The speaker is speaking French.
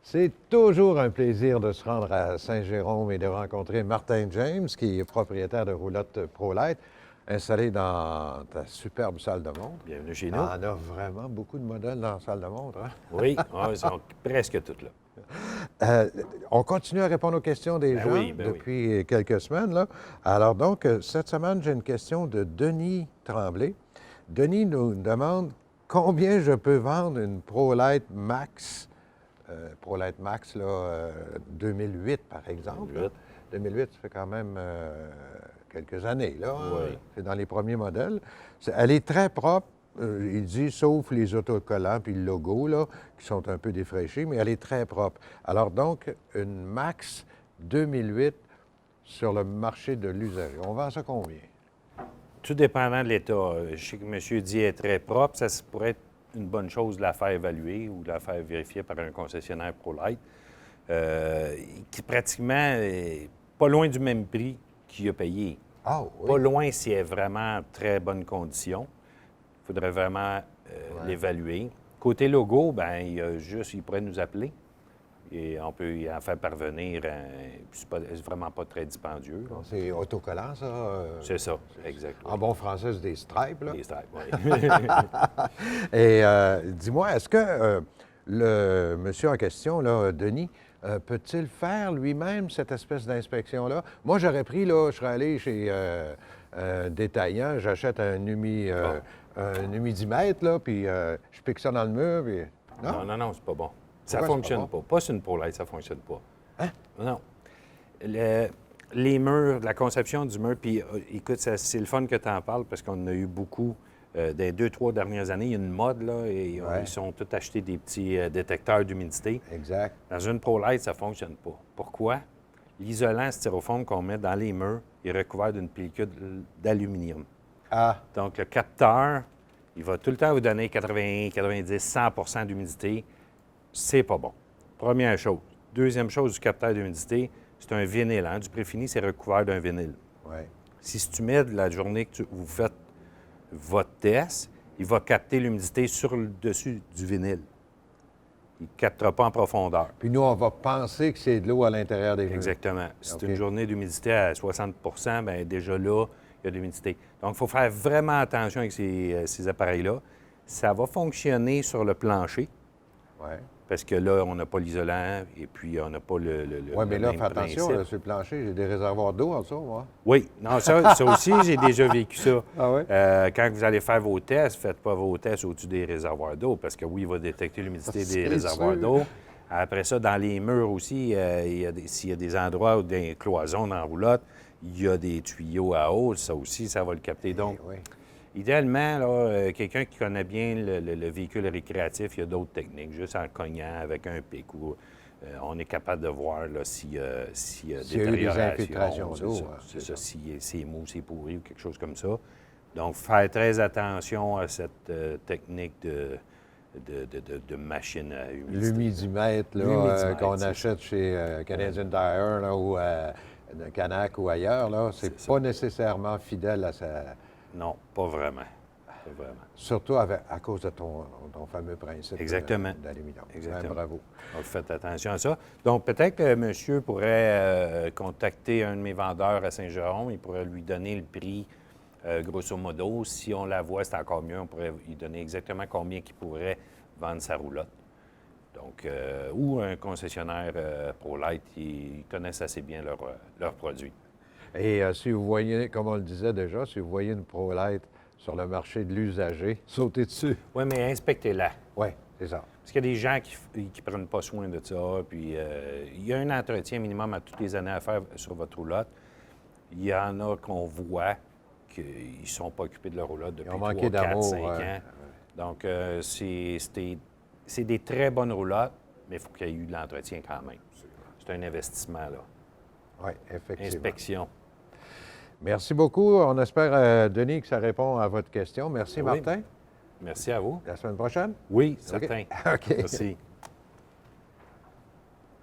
C'est toujours un plaisir de se rendre à Saint-Jérôme et de rencontrer Martin James, qui est propriétaire de Roulotte ProLite, installé dans ta superbe salle de montre. Bienvenue chez Tu nous. en as vraiment beaucoup de modèles dans la salle de montre. Hein? Oui, ils sont presque toutes là. On continue à répondre aux questions des gens depuis quelques semaines. Là. Alors donc, cette semaine, j'ai une question de Denis Tremblay. Denis nous demande combien je peux vendre une ProLite Max. ProLite Max, là, 2008, par exemple. 2008. 2008, ça fait quand même quelques années, là. Oui. C'est dans les premiers modèles. Elle est très propre, il dit, sauf les autocollants puis le logo, là, qui sont un peu défraîchis, mais elle est très propre. Alors donc, une Max 2008 sur le marché de l'usager. On vend ça combien? Tout dépendant de l'état. Je sais que M. dit est très propre. Ça pourrait être une bonne chose de la faire évaluer ou de la faire vérifier par un concessionnaire ProLite, qui pratiquement est pas loin du même prix qu'il a payé. Ah oui? Pas loin s'il est vraiment en très bonne condition. Il faudrait vraiment l'évaluer. Côté logo, bien, il pourrait nous appeler et on peut y en faire parvenir. C'est vraiment pas très dispendieux. C'est autocollant, ça? C'est ça, exactement. En bon français, c'est des stripes, là? Des stripes, oui. Et dis-moi, est-ce que le monsieur en question, là, Denis, peut-il faire lui-même cette espèce d'inspection-là? Moi, j'aurais pris, là, je serais allé chez un détaillant, j'achète un humidimètre, là, puis je pique ça dans le mur, puis... Non, c'est pas bon. Ça Pourquoi fonctionne pas? pas. Pas sur une ProLite, ça fonctionne pas. Hein? Non. Les murs, la conception du mur, puis écoute, c'est le fun que tu en parles parce qu'on a eu beaucoup, des 2-3 dernières années, il y a une mode, là, et ils sont tous achetés des petits détecteurs d'humidité. Exact. Dans une ProLite, ça fonctionne pas. Pourquoi? L'isolant styrofoam qu'on met dans les murs est recouvert d'une pellicule d'aluminium. Ah, Donc, le capteur, il va tout le temps vous donner 80, 90, 100 d'humidité. C'est pas bon. Première chose. Deuxième chose du capteur d'humidité, c'est un vinyle. Hein? Du préfini, c'est recouvert d'un vinyle. oui. Si c'est humide, la journée que vous faites votre test, il va capter l'humidité sur le dessus du vinyle. Il ne captera pas en profondeur. Puis nous, on va penser que c'est de l'eau à l'intérieur des murs. Exactement. Si c'est OK. une journée d'humidité à 60 bien déjà là, il y a de l'humidité. Donc, il faut faire vraiment attention avec ces appareils-là. Ça va fonctionner sur le plancher, Oui. parce que là, on n'a pas l'isolant et puis on n'a pas le Oui, mais le là, même fais attention, principe. là, sur le plancher, j'ai des réservoirs d'eau en dessous, moi. Oui, non, ça aussi, j'ai déjà vécu ça. Ah oui? Quand vous allez faire vos tests, faites pas vos tests au-dessus des réservoirs d'eau, parce que oui, il va détecter l'humidité des C'est réservoirs sûr. d'eau. Après ça, dans les murs aussi, s'il y a des endroits ou des cloisons dans la roulotte, il y a des tuyaux à eau, ça aussi, ça va le capter. Donc, Oui. idéalement, là, quelqu'un qui connaît bien le véhicule récréatif, il y a d'autres techniques, juste en le cognant avec un pic où on est capable de voir là, s'il y a S'il y a eu des détérioration. infiltrations c'est d'eau, ça, hein, c'est c'est ça, ça. si c'est mou, c'est pourri ou quelque chose comme ça. Donc, faire très attention à cette technique de machine à humidité. L'humidimètre, là, L'humidimètre, qu'on c'est achète chez Canadian Tire, là, ou Canac ou ailleurs, là, c'est C'est pas ça. nécessairement fidèle à sa... Non, pas vraiment. Pas vraiment. Surtout à cause de ton fameux principe Exactement. d'aluminium. Exactement. Bravo. Donc, faites attention à ça. Donc, peut-être que monsieur pourrait contacter un de mes vendeurs à Saint-Jérôme. Il pourrait lui donner le prix, grosso modo. Si on la voit, c'est encore mieux. On pourrait lui donner exactement combien il pourrait vendre sa roulotte. Donc, ou un concessionnaire ProLite, ils connaissent assez bien leurs produits. Et si vous voyez, comme on le disait déjà, si vous voyez une ProLite sur le marché de l'usager, sautez dessus. Oui, mais inspectez-la. Oui, c'est ça. Parce qu'il y a des gens qui ne prennent pas soin de ça. Puis, il y a un entretien minimum à toutes les années à faire sur votre roulotte. Il y en a qu'on voit qu'ils ne sont pas occupés de leur roulotte depuis Ils ont 3, manqué 4, d'amour, 5 ouais. ans. Donc, c'est des très bonnes roulottes, mais il faut qu'il y ait eu de l'entretien quand même. C'est un investissement, là. Oui, effectivement. Inspection. Merci beaucoup. On espère, Denis, que ça répond à votre question. Merci, Oui. Martin. Merci à vous. La semaine prochaine? Oui, OK. certain. OK. Merci.